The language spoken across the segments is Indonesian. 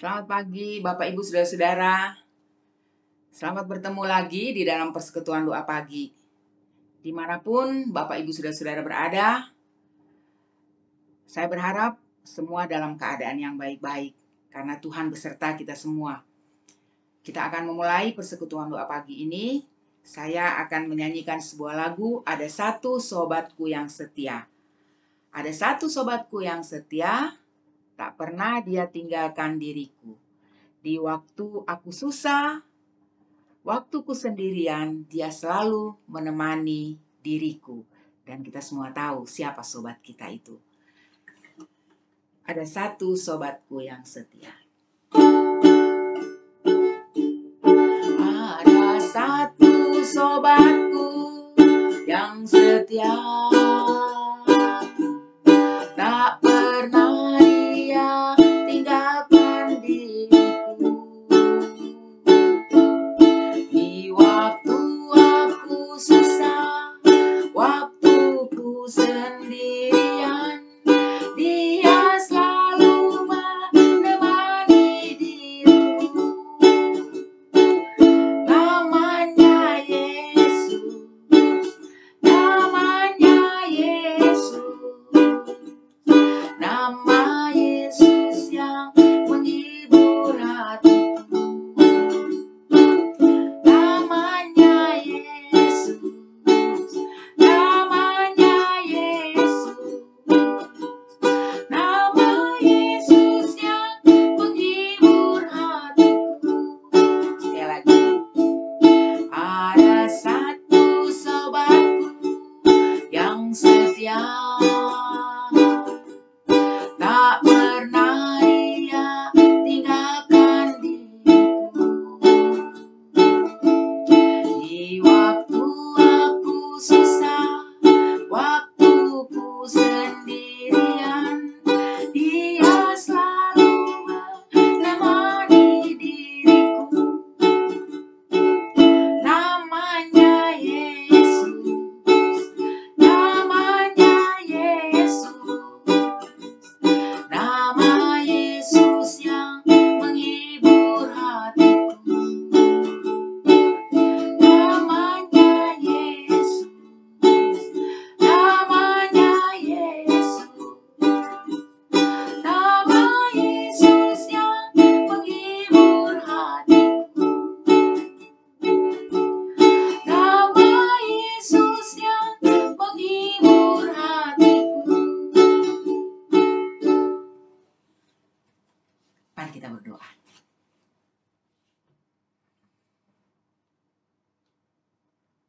Selamat pagi Bapak Ibu Saudara-saudara. Selamat bertemu lagi di dalam persekutuan doa pagi. Dimanapun Bapak Ibu Saudara-saudara berada, saya berharap semua dalam keadaan yang baik-baik, karena Tuhan beserta kita semua. Kita akan memulai persekutuan doa pagi ini. Saya akan menyanyikan sebuah lagu, Ada Satu Sobatku Yang Setia. Ada satu sobatku yang setia, tak pernah dia tinggalkan diriku. Di waktu aku susah, waktuku sendirian, dia selalu menemani diriku. Dan kita semua tahu siapa sobat kita itu. Ada satu sobatku yang setia. Ada satu sobatku yang setia, tak pernah dia tinggalkan diriku. Di waktu aku susah, waktuku sendirian, dia selalu menemani diriku. Namanya Yesus, namanya Yesus, nama Yesus yang menghibur hatiku. Namanya Yesus, namanya Yesus, nama Yesus yang menghibur hatiku. Sekali lagi. Ada satu sobatku yang setia, tak pernah dia tinggalkan diriku. Di waktu aku susah, waktuku sendirian, dia selalu menemani diriku. Namanya Yesus, namanya Yesus, nama Yesus yang menghibur hatiku. Namanya Yesus, namanya Yesus, nama Yesus yang menghibur hatiku. Nama Yesus yang menghibur hatiku. Mari kita berdoa.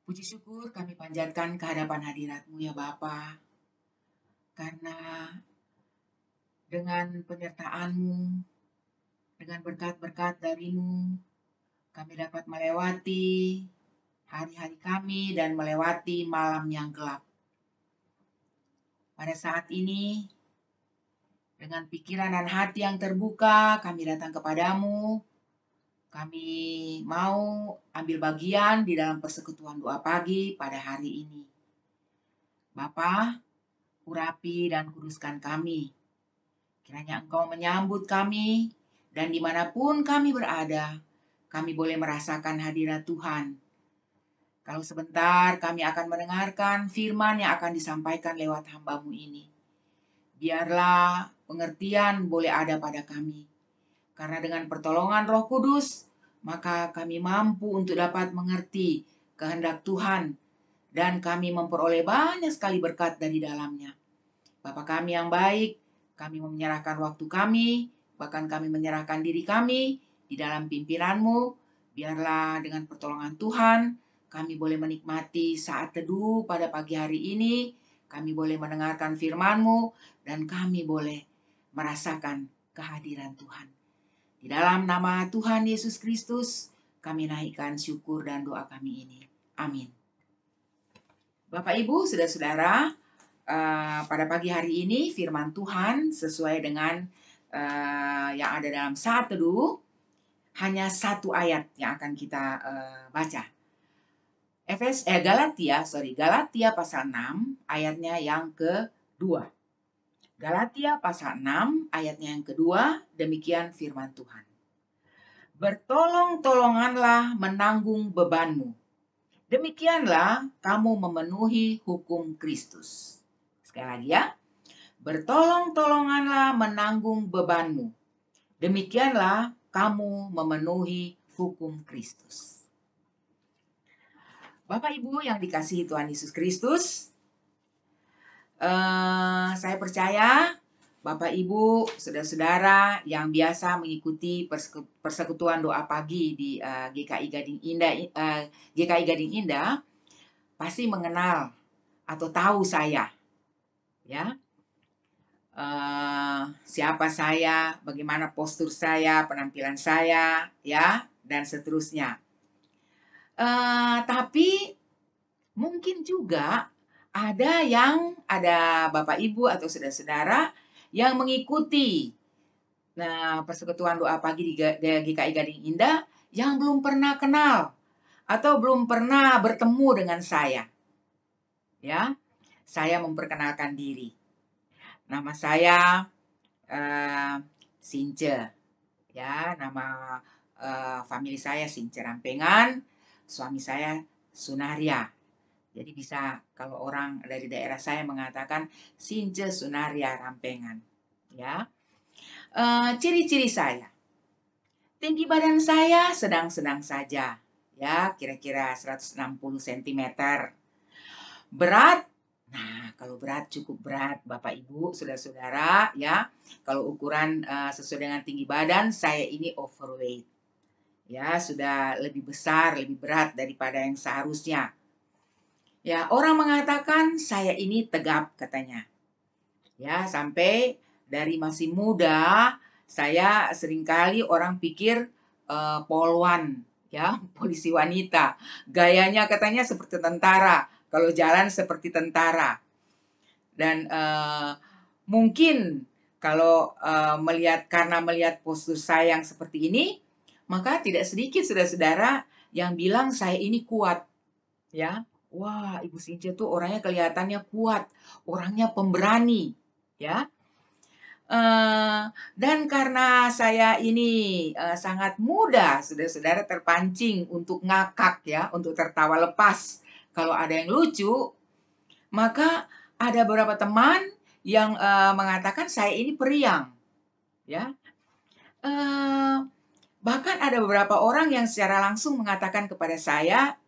Puji syukur kami panjatkan kehadapan hadirat-Mu ya Bapa, karena dengan penyertaan-Mu, dengan berkat-berkat dari-Mu, kami dapat melewati hari-hari kami dan melewati malam yang gelap. Pada saat ini, dengan pikiran dan hati yang terbuka, kami datang kepadamu. Kami mau ambil bagian di dalam persekutuan doa pagi pada hari ini. Bapa, urapi dan kuduskan kami. Kiranya Engkau menyambut kami, dan dimanapun kami berada, kami boleh merasakan hadirat Tuhan. Kalau sebentar kami akan mendengarkan firman yang akan disampaikan lewat hamba-Mu ini. Biarlah pengertian boleh ada pada kami. Karena dengan pertolongan Roh Kudus, maka kami mampu untuk dapat mengerti kehendak Tuhan, dan kami memperoleh banyak sekali berkat dari dalamnya. Bapa kami yang baik, kami menyerahkan waktu kami, bahkan kami menyerahkan diri kami di dalam pimpinan-Mu. Biarlah dengan pertolongan Tuhan, kami boleh menikmati saat teduh pada pagi hari ini, kami boleh mendengarkan firman-Mu, dan kami boleh merasakan kehadiran Tuhan. Di dalam nama Tuhan Yesus Kristus, kami naikkan syukur dan doa kami ini. Amin. Bapak Ibu, saudara-saudara, pada pagi hari ini firman Tuhan sesuai dengan yang ada dalam saat teduh, hanya satu ayat yang akan kita baca. Galatia pasal 6 ayatnya yang kedua. Galatia pasal 6 ayatnya yang kedua, demikian firman Tuhan. Bertolong-tolonganlah menanggung bebanmu. Demikianlah kamu memenuhi hukum Kristus. Sekali lagi ya. Bertolong-tolonganlah menanggung bebanmu. Demikianlah kamu memenuhi hukum Kristus. Bapak Ibu yang dikasihi Tuhan Yesus Kristus, saya percaya Bapak Ibu, saudara-saudara yang biasa mengikuti persekutuan doa pagi di GKI Gading Indah pasti mengenal atau tahu saya, ya. Siapa saya, bagaimana postur saya, penampilan saya, ya, dan seterusnya. Tapi mungkin juga ada Bapak Ibu atau saudara-saudara yang mengikuti persekutuan doa pagi di GKI Gading Indah yang belum pernah kenal atau belum pernah bertemu dengan saya. Ya, saya memperkenalkan diri. Nama saya Since. Ya, nama famili saya Since Rampengan, suami saya Sunaria. Jadi bisa kalau orang dari daerah saya mengatakan Since Sunaria Rampengan. Ya, ciri-ciri saya. Tinggi badan saya sedang-sedang saja. Ya, kira-kira 160 cm. Berat, kalau berat cukup berat Bapak Ibu, saudara-saudara, ya. Kalau ukuran sesuai dengan tinggi badan, saya ini overweight. Ya, sudah lebih besar, lebih berat daripada yang seharusnya. Ya, orang mengatakan saya ini tegap katanya. Ya, sampai dari masih muda, saya seringkali orang pikir polwan, ya, polisi wanita. Gayanya katanya seperti tentara, kalau jalan seperti tentara. Dan mungkin kalau karena melihat postur saya yang seperti ini, maka tidak sedikit saudara-saudara yang bilang saya ini kuat, ya. Wah, Ibu Since tuh orangnya kelihatannya kuat, orangnya pemberani, ya. Dan karena saya ini sangat mudah, saudara-saudara terpancing untuk ngakak, ya, untuk tertawa lepas kalau ada yang lucu, maka ada beberapa teman yang mengatakan saya ini periang, ya. Bahkan ada beberapa orang yang secara langsung mengatakan kepada saya,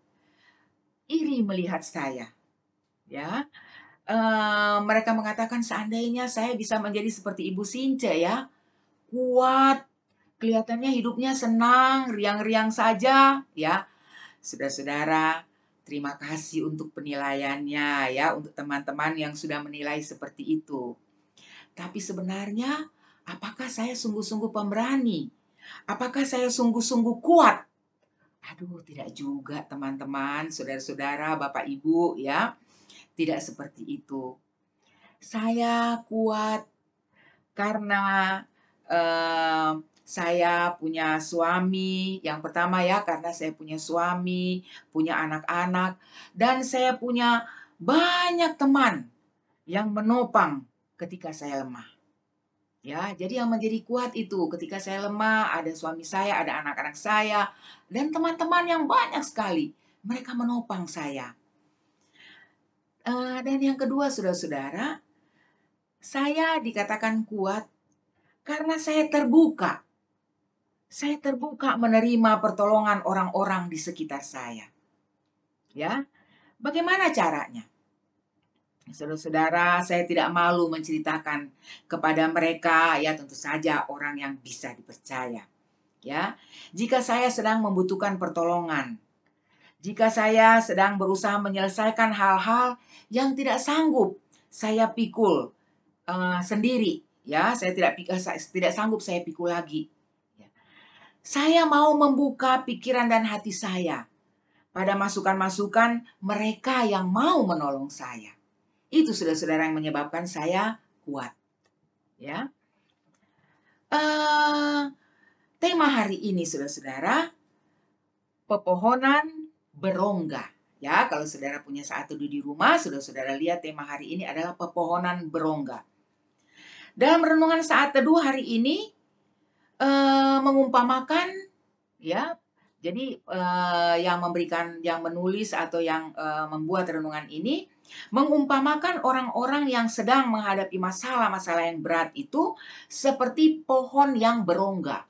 iri melihat saya, ya. Mereka mengatakan seandainya saya bisa menjadi seperti Ibu Since, ya, kuat, kelihatannya hidupnya senang, riang-riang saja, ya. Saudara-saudara, terima kasih untuk penilaiannya, ya, untuk teman-teman yang sudah menilai seperti itu. Tapi sebenarnya, apakah saya sungguh-sungguh pemberani? Apakah saya sungguh-sungguh kuat? Aduh, tidak juga teman-teman, saudara-saudara, Bapak Ibu, ya. Tidak seperti itu. Saya kuat karena saya punya suami. Yang pertama, ya, karena saya punya suami, punya anak-anak, dan saya punya banyak teman yang menopang ketika saya lemah. Ya, jadi yang menjadi kuat itu ketika saya lemah, ada suami saya, ada anak-anak saya, dan teman-teman yang banyak sekali. Mereka menopang saya. Dan yang kedua, saudara-saudara, saya dikatakan kuat karena saya terbuka. Saya terbuka menerima pertolongan orang-orang di sekitar saya. Ya, bagaimana caranya? Saudara-saudara, saya tidak malu menceritakan kepada mereka, ya, tentu saja orang yang bisa dipercaya. Ya, jika saya sedang membutuhkan pertolongan, jika saya sedang berusaha menyelesaikan hal-hal yang tidak sanggup saya pikul sendiri, ya, saya tidak sanggup saya pikul lagi. Ya. Saya mau membuka pikiran dan hati saya pada masukan-masukan mereka yang mau menolong saya. Itu saudara-saudara yang menyebabkan saya kuat. Ya. Tema hari ini saudara-saudara, pepohonan berongga. Ya, kalau saudara punya saat teduh di rumah, saudara-saudara lihat tema hari ini adalah pepohonan berongga. Dalam renungan saat teduh hari ini, mengumpamakan ya, jadi, yang menulis atau yang, membuat renungan ini, mengumpamakan orang-orang yang sedang menghadapi masalah-masalah yang berat itu seperti pohon yang berongga,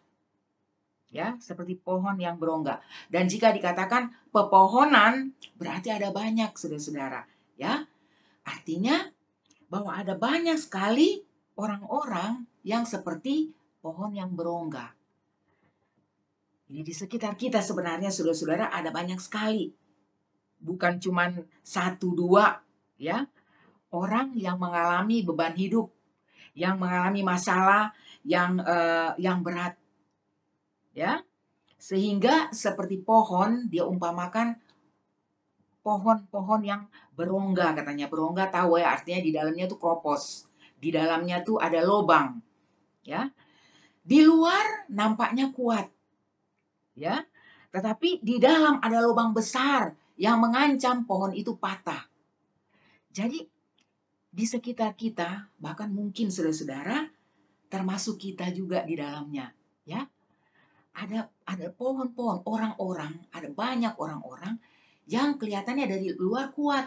ya, seperti pohon yang berongga. Dan jika dikatakan pepohonan, berarti ada banyak saudara-saudara, ya. Artinya bahwa ada banyak sekali orang-orang yang seperti pohon yang berongga. Jadi di sekitar kita sebenarnya saudara-saudara ada banyak sekali, bukan cuman satu dua, ya, orang yang mengalami beban hidup, yang mengalami masalah yang berat, ya. Sehingga seperti pohon dia umpamakan pohon-pohon yang berongga katanya. Berongga tahu ya artinya di dalamnya tuh kropos. Di dalamnya tuh ada lobang, ya. Di luar nampaknya kuat, ya. Tetapi di dalam ada lubang besar yang mengancam pohon itu patah. Jadi di sekitar kita, bahkan mungkin saudara-saudara, termasuk kita juga di dalamnya, ya. Ada pohon-pohon, orang-orang, ada banyak orang-orang yang kelihatannya dari luar kuat,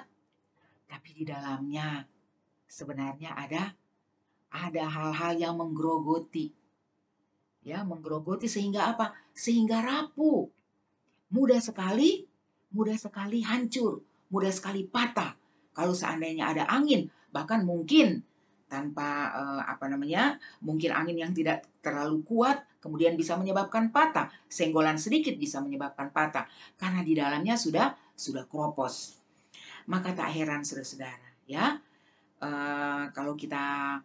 tapi di dalamnya sebenarnya ada hal-hal yang menggerogoti, ya, menggerogoti sehingga apa? Sehingga rapuh. Mudah sekali, mudah sekali hancur, mudah sekali patah. Kalau seandainya ada angin, bahkan mungkin tanpa mungkin angin yang tidak terlalu kuat, kemudian bisa menyebabkan patah. Senggolan sedikit bisa menyebabkan patah, karena di dalamnya sudah kropos. Maka tak heran saudara-saudara, ya, kalau kita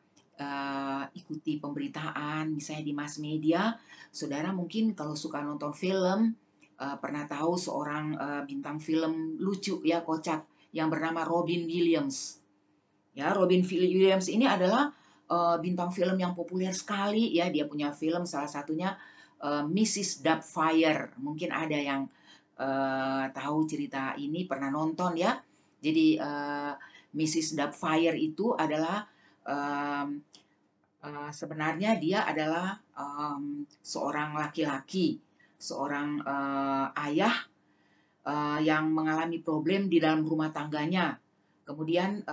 ikuti pemberitaan, misalnya di mass media, saudara mungkin kalau suka nonton film, pernah tahu seorang bintang film lucu ya, kocak, yang bernama Robin Williams. Ya, Robin Williams ini adalah bintang film yang populer sekali ya. Dia punya film salah satunya Mrs. Doubtfire. Mungkin ada yang tahu cerita ini, pernah nonton ya. Jadi Mrs. Doubtfire itu adalah sebenarnya dia adalah seorang laki-laki, seorang ayah yang mengalami problem di dalam rumah tangganya. Kemudian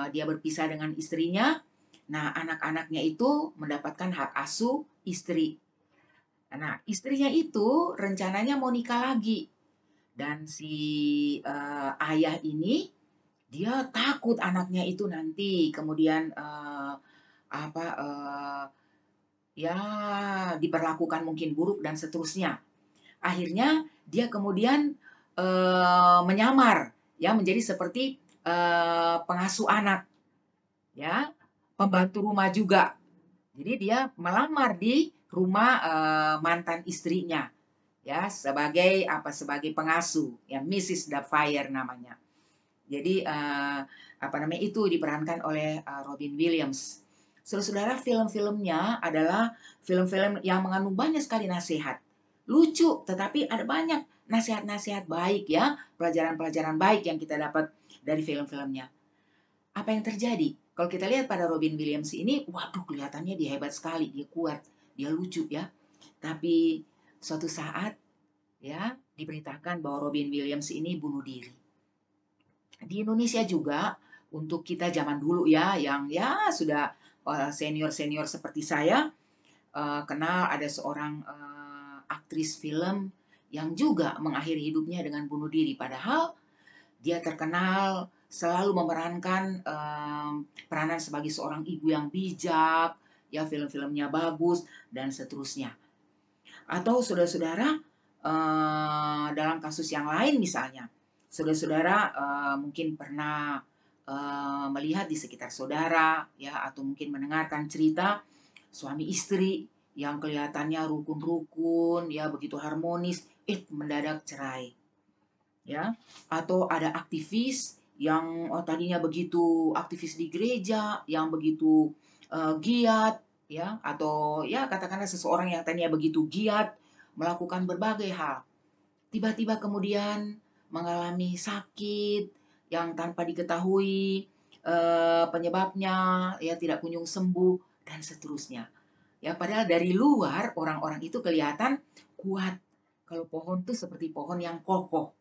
dia berpisah dengan istrinya. Nah, anak-anaknya itu mendapatkan hak asuh istri. Nah, istrinya itu rencananya mau nikah lagi. Dan si ayah ini dia takut anaknya itu nanti kemudian apa ya diperlakukan mungkin buruk dan seterusnya. Akhirnya dia kemudian menyamar ya menjadi seperti pengasuh anak, ya, pembantu rumah juga. Jadi dia melamar di rumah mantan istrinya ya sebagai pengasuh ya, Mrs. Doubtfire namanya. Jadi itu diperankan oleh Robin Williams. Saudara-saudara, film-filmnya adalah film-film yang mengandung banyak sekali nasihat. Lucu, tetapi ada banyak nasihat-nasihat baik ya, pelajaran-pelajaran baik yang kita dapat dari film-filmnya. Apa yang terjadi? Kalau kita lihat pada Robin Williams ini, waduh kelihatannya dia hebat sekali, dia kuat, dia lucu ya. Tapi suatu saat ya diberitakan bahwa Robin Williams ini bunuh diri. Di Indonesia juga untuk kita zaman dulu ya yang ya sudah senior-senior seperti saya kenal ada seorang aktris film yang juga mengakhiri hidupnya dengan bunuh diri, padahal dia terkenal selalu memerankan peranan sebagai seorang ibu yang bijak, ya, film-filmnya bagus dan seterusnya. Atau saudara-saudara dalam kasus yang lain misalnya, saudara-saudara mungkin pernah melihat di sekitar saudara ya, atau mungkin mendengarkan cerita suami istri yang kelihatannya rukun-rukun ya, begitu harmonis, mendadak cerai. Ya, atau ada aktivis yang tadinya begitu aktivis di gereja, yang begitu giat ya, atau ya katakanlah seseorang yang tadinya begitu giat melakukan berbagai hal, tiba-tiba kemudian mengalami sakit yang tanpa diketahui penyebabnya ya, tidak kunjung sembuh, dan seterusnya. Ya, padahal dari luar orang-orang itu kelihatan kuat. Kalau pohon itu seperti pohon yang kokoh,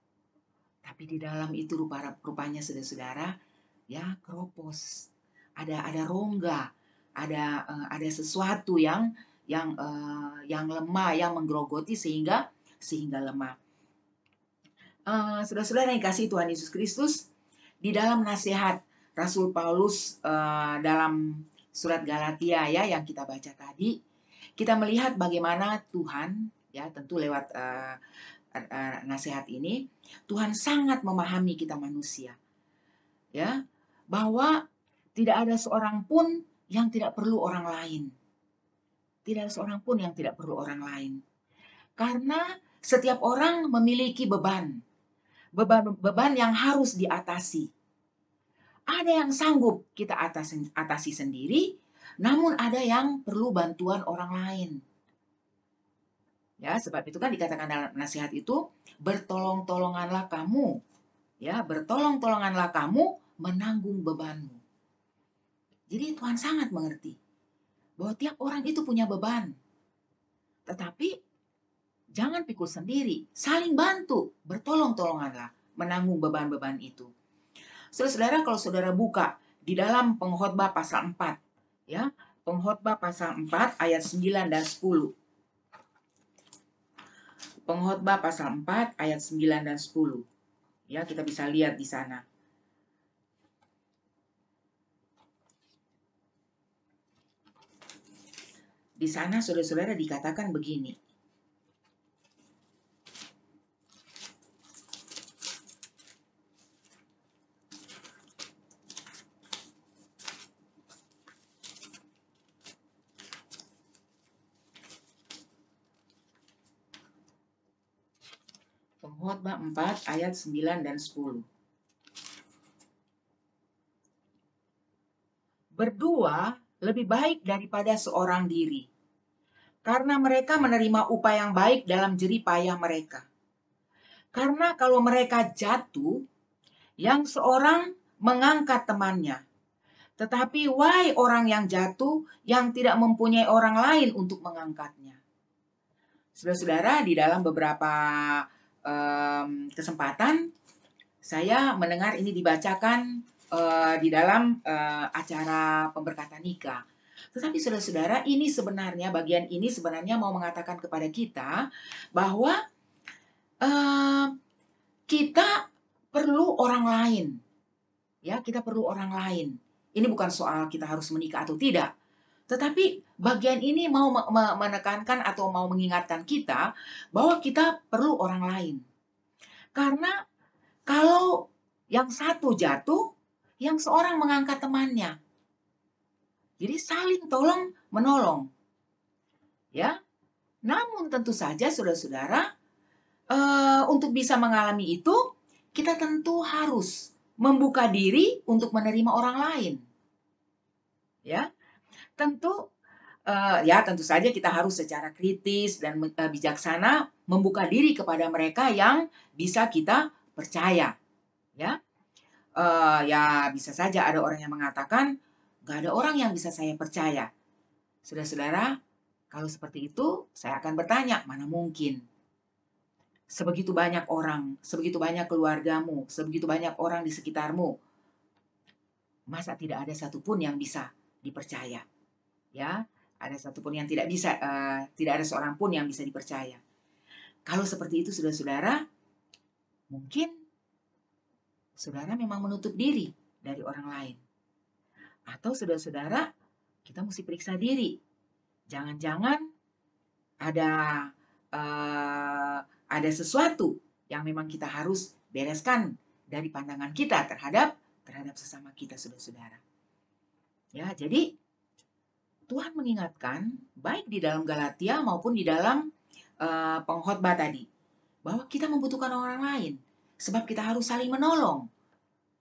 tapi di dalam itu rupanya saudara-saudara ya keropos. Ada rongga, ada sesuatu yang lemah, yang menggerogoti sehingga lemah. Saudara-saudara yang kasih Tuhan Yesus Kristus, di dalam nasihat Rasul Paulus dalam surat Galatia ya yang kita baca tadi, kita melihat bagaimana Tuhan ya tentu lewat nasihat ini, Tuhan sangat memahami kita manusia. Ya, bahwa tidak ada seorang pun yang tidak perlu orang lain. Tidak ada seorang pun yang tidak perlu orang lain. Karena setiap orang memiliki beban yang harus diatasi. Ada yang sanggup kita atasi sendiri, namun ada yang perlu bantuan orang lain. Ya, sebab itu kan dikatakan dalam nasihat itu, bertolong-tolonganlah kamu. Ya, bertolong-tolonganlah kamu menanggung bebanmu. Jadi Tuhan sangat mengerti bahwa tiap orang itu punya beban. Tetapi jangan pikul sendiri, saling bantu, bertolong-tolonganlah menanggung beban-beban itu. Saudara-saudara, kalau saudara buka di dalam Pengkhotbah pasal 4, ya, Pengkhotbah pasal 4 ayat 9 dan 10. Pengkhotbah pasal 4 ayat 9 dan 10. Ya, kita bisa lihat di sana. Di sana saudara-saudara dikatakan begini. Pengkhotbah 4 ayat 9 dan 10. Berdua lebih baik daripada seorang diri, karena mereka menerima upah yang baik dalam jerih payah mereka. Karena kalau mereka jatuh, yang seorang mengangkat temannya. Tetapi wahai orang yang jatuh, yang tidak mempunyai orang lain untuk mengangkatnya. Saudara-saudara, di dalam beberapa kesempatan, saya mendengar ini dibacakan di dalam acara pemberkatan nikah. Tetapi saudara-saudara, ini sebenarnya, bagian ini sebenarnya mau mengatakan kepada kita bahwa kita perlu orang lain. Ya, kita perlu orang lain. Ini bukan soal kita harus menikah atau tidak. Tetapi bagian ini mau menekankan atau mau mengingatkan kita bahwa kita perlu orang lain. Karena kalau yang satu jatuh, yang seorang mengangkat temannya. Jadi saling tolong menolong. Ya. Namun tentu saja saudara-saudara, untuk bisa mengalami itu, kita tentu harus membuka diri untuk menerima orang lain. Ya. Tentu saja kita harus secara kritis dan bijaksana membuka diri kepada mereka yang bisa kita percaya. Ya, ya bisa saja ada orang yang mengatakan, gak ada orang yang bisa saya percaya. Saudara-saudara, kalau seperti itu, saya akan bertanya, mana mungkin? Sebegitu banyak orang, sebegitu banyak keluargamu, sebegitu banyak orang di sekitarmu. Masa tidak ada satupun yang bisa dipercaya? Ya, ada satupun yang tidak bisa, tidak ada seorang pun yang bisa dipercaya. Kalau seperti itu, saudara-saudara, mungkin saudara memang menutup diri dari orang lain. Atau saudara-saudara, kita mesti periksa diri. Jangan-jangan ada sesuatu yang memang kita harus bereskan dari pandangan kita terhadap sesama kita, saudara-saudara. Ya, jadi Tuhan mengingatkan, baik di dalam Galatia maupun di dalam pengkhotbah tadi, bahwa kita membutuhkan orang lain, sebab kita harus saling menolong.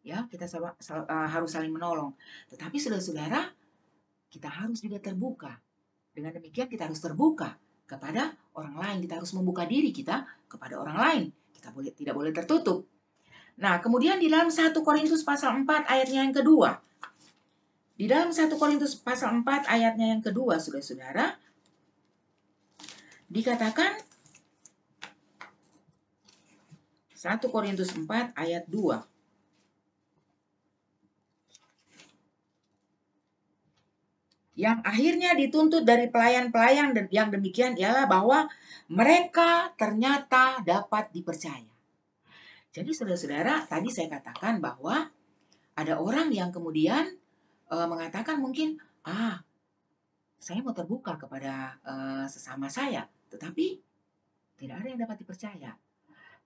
Ya, kita harus saling menolong. Tetapi saudara-saudara, kita harus juga terbuka. Dengan demikian kita harus terbuka kepada orang lain. Kita harus membuka diri kita kepada orang lain. Kita tidak boleh tertutup. Nah, kemudian di dalam 1 Korintus pasal 4 ayatnya yang kedua. Di dalam 1 Korintus pasal 4 ayatnya yang kedua, saudara-saudara, dikatakan 1 Korintus 4 ayat 2. Yang akhirnya dituntut dari pelayan-pelayan yang demikian ialah bahwa mereka ternyata dapat dipercaya. Jadi saudara-saudara, tadi saya katakan bahwa ada orang yang kemudian mengatakan mungkin, saya mau terbuka kepada sesama saya, tetapi tidak ada yang dapat dipercaya.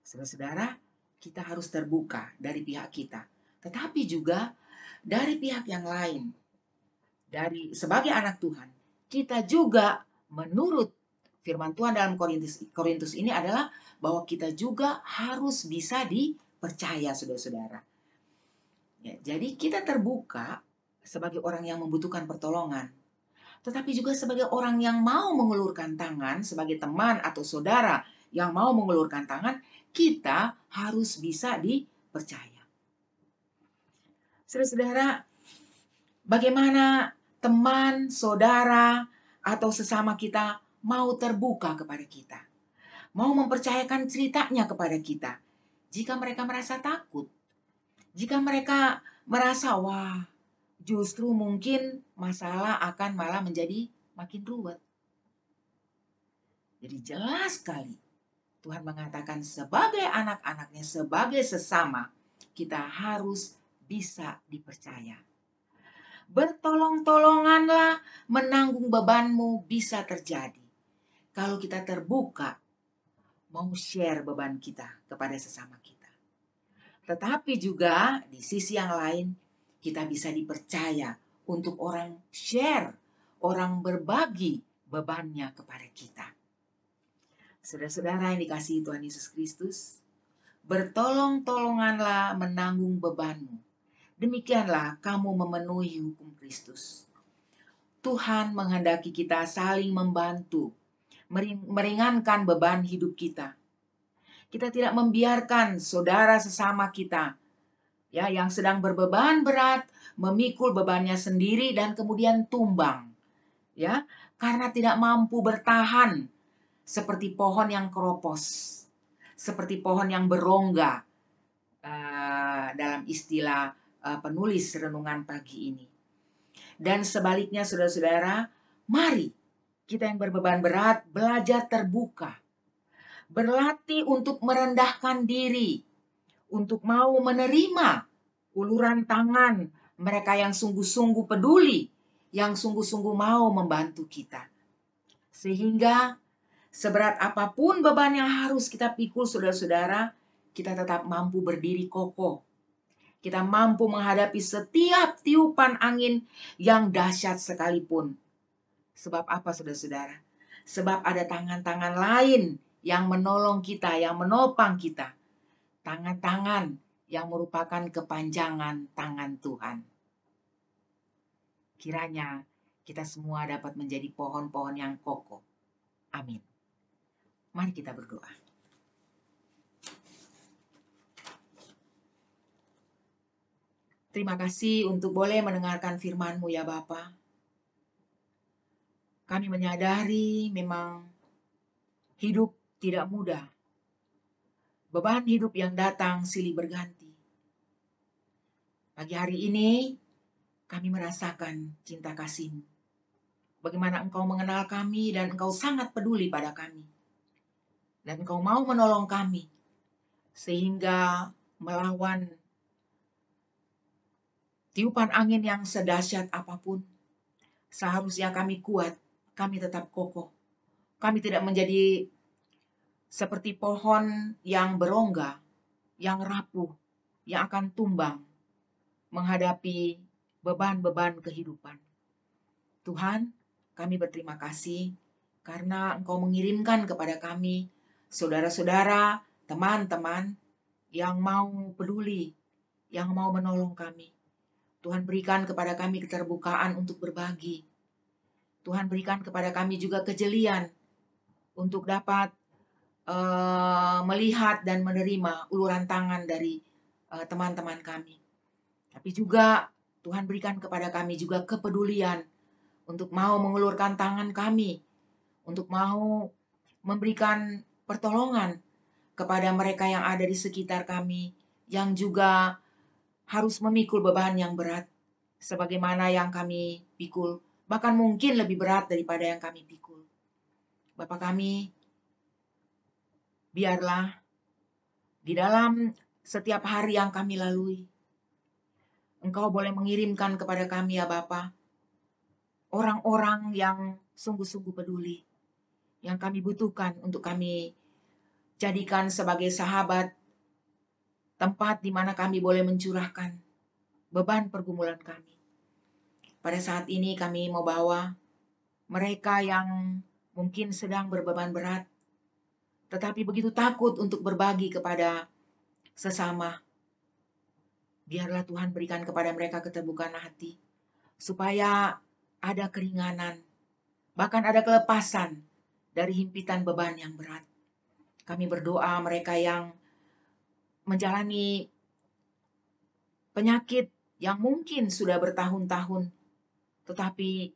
Saudara-saudara, kita harus terbuka dari pihak kita, tetapi juga dari pihak yang lain. Sebagai anak Tuhan, kita juga menurut firman Tuhan dalam Korintus ini adalah bahwa kita juga harus bisa dipercaya, saudara-saudara. Ya, jadi kita terbuka sebagai orang yang membutuhkan pertolongan, tetapi juga sebagai orang yang mau mengulurkan tangan, sebagai teman atau saudara yang mau mengulurkan tangan, kita harus bisa dipercaya. Saudara-saudara, bagaimana teman, saudara, atau sesama kita mau terbuka kepada kita, mau mempercayakan ceritanya kepada kita, jika mereka merasa takut, jika mereka merasa, wah, justru mungkin masalah akan malah menjadi makin ruwet. Jadi jelas sekali Tuhan mengatakan sebagai anak-anaknya, sebagai sesama, kita harus bisa dipercaya. Bertolong-tolonganlah, menanggung bebanmu bisa terjadi. Kalau kita terbuka, mau share beban kita kepada sesama kita. Tetapi juga di sisi yang lain, kita bisa dipercaya untuk orang share, orang berbagi bebannya kepada kita. Saudara-saudara yang dikasihi Tuhan Yesus Kristus, bertolong-tolonganlah menanggung bebanmu. Demikianlah kamu memenuhi hukum Kristus. Tuhan menghendaki kita saling membantu, meringankan beban hidup kita. Kita tidak membiarkan saudara sesama kita ya yang sedang berbeban berat memikul bebannya sendiri dan kemudian tumbang. Ya, karena tidak mampu bertahan seperti pohon yang keropos, seperti pohon yang berongga dalam istilah penulis renungan pagi ini. Dan sebaliknya saudara-saudara, mari kita yang berbeban berat belajar terbuka, berlatih untuk merendahkan diri, untuk mau menerima uluran tangan mereka yang sungguh-sungguh peduli, yang sungguh-sungguh mau membantu kita. Sehingga seberat apapun beban yang harus kita pikul saudara-saudara, kita tetap mampu berdiri kokoh. Kita mampu menghadapi setiap tiupan angin yang dahsyat sekalipun. Sebab apa saudara-saudara? Sebab ada tangan-tangan lain yang menolong kita, yang menopang kita. Tangan-tangan yang merupakan kepanjangan tangan Tuhan. Kiranya kita semua dapat menjadi pohon-pohon yang kokoh. Amin. Mari kita berdoa. Terima kasih untuk boleh mendengarkan firman-Mu ya Bapa. Kami menyadari memang hidup tidak mudah. Beban hidup yang datang silih berganti. Pagi hari ini kami merasakan cinta kasih-Mu. Bagaimana Engkau mengenal kami dan Engkau sangat peduli pada kami. Dan Engkau mau menolong kami sehingga melawan tiupan angin yang sedahsyat apapun. Seharusnya kami kuat, kami tetap kokoh. Kami tidak menjadi seperti pohon yang berongga, yang rapuh, yang akan tumbang menghadapi beban-beban kehidupan. Tuhan, kami berterima kasih karena Engkau mengirimkan kepada kami saudara-saudara, teman-teman yang mau peduli, yang mau menolong kami. Tuhan berikan kepada kami keterbukaan untuk berbagi. Tuhan berikan kepada kami juga kejelian untuk dapat melihat dan menerima uluran tangan dari teman-teman kami. Tapi juga Tuhan berikan kepada kami juga kepedulian untuk mau mengulurkan tangan kami, untuk mau memberikan pertolongan kepada mereka yang ada di sekitar kami, yang juga harus memikul beban yang berat, sebagaimana yang kami pikul, bahkan mungkin lebih berat daripada yang kami pikul. Bapa kami, biarlah di dalam setiap hari yang kami lalui, Engkau boleh mengirimkan kepada kami ya Bapa, orang-orang yang sungguh-sungguh peduli, yang kami butuhkan untuk kami jadikan sebagai sahabat, tempat di mana kami boleh mencurahkan beban pergumulan kami. Pada saat ini kami mau bawa mereka yang mungkin sedang berbeban berat, tetapi begitu takut untuk berbagi kepada sesama. Biarlah Tuhan berikan kepada mereka keterbukaan hati, supaya ada keringanan, bahkan ada kelepasan dari himpitan beban yang berat. Kami berdoa mereka yang menjalani penyakit yang mungkin sudah bertahun-tahun, tetapi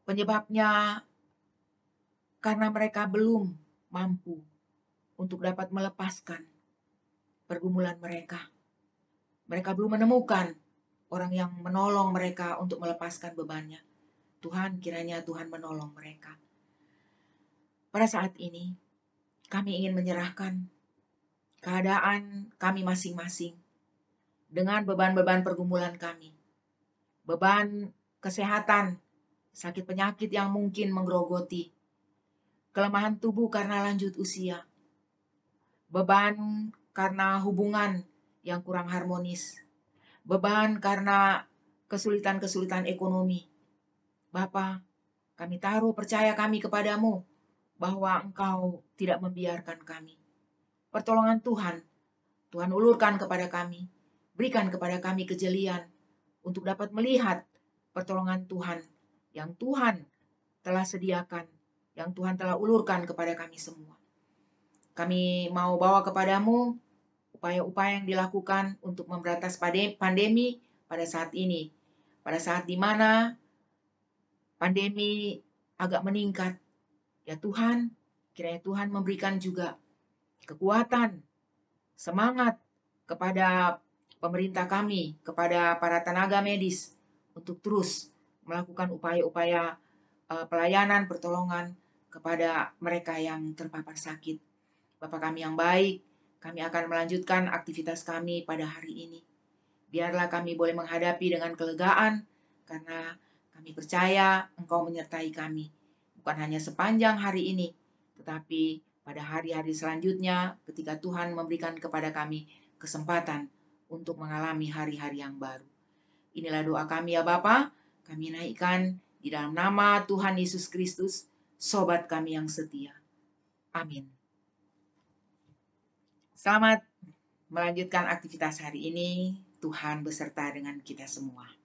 penyebabnya karena mereka belum mampu untuk dapat melepaskan pergumulan mereka. Mereka belum menemukan orang yang menolong mereka untuk melepaskan bebannya. Tuhan, kiranya Tuhan menolong mereka. Pada saat ini, kami ingin menyerahkan keadaan kami masing-masing dengan beban-beban pergumulan kami. Beban kesehatan, sakit penyakit yang mungkin menggerogoti, kelemahan tubuh karena lanjut usia, beban karena hubungan yang kurang harmonis, beban karena kesulitan-kesulitan ekonomi. Bapa, kami taruh percaya kami kepadamu bahwa Engkau tidak membiarkan kami. Pertolongan Tuhan, Tuhan ulurkan kepada kami. Berikan kepada kami kejelian untuk dapat melihat pertolongan Tuhan yang Tuhan telah sediakan, yang Tuhan telah ulurkan kepada kami semua. Kami mau bawa kepadamu upaya-upaya yang dilakukan untuk memberantas pandemi pada saat ini. Pada saat di mana pandemi agak meningkat. Ya Tuhan, kiranya Tuhan memberikan juga kekuatan, semangat kepada pemerintah kami, kepada para tenaga medis untuk terus melakukan upaya-upaya pelayanan, pertolongan kepada mereka yang terpapar sakit. Bapa kami yang baik, kami akan melanjutkan aktivitas kami pada hari ini. Biarlah kami boleh menghadapi dengan kelegaan, karena kami percaya Engkau menyertai kami. Bukan hanya sepanjang hari ini, tetapi pada hari-hari selanjutnya ketika Tuhan memberikan kepada kami kesempatan untuk mengalami hari-hari yang baru. Inilah doa kami ya Bapa, kami naikkan di dalam nama Tuhan Yesus Kristus, sobat kami yang setia. Amin. Selamat melanjutkan aktivitas hari ini. Tuhan beserta dengan kita semua.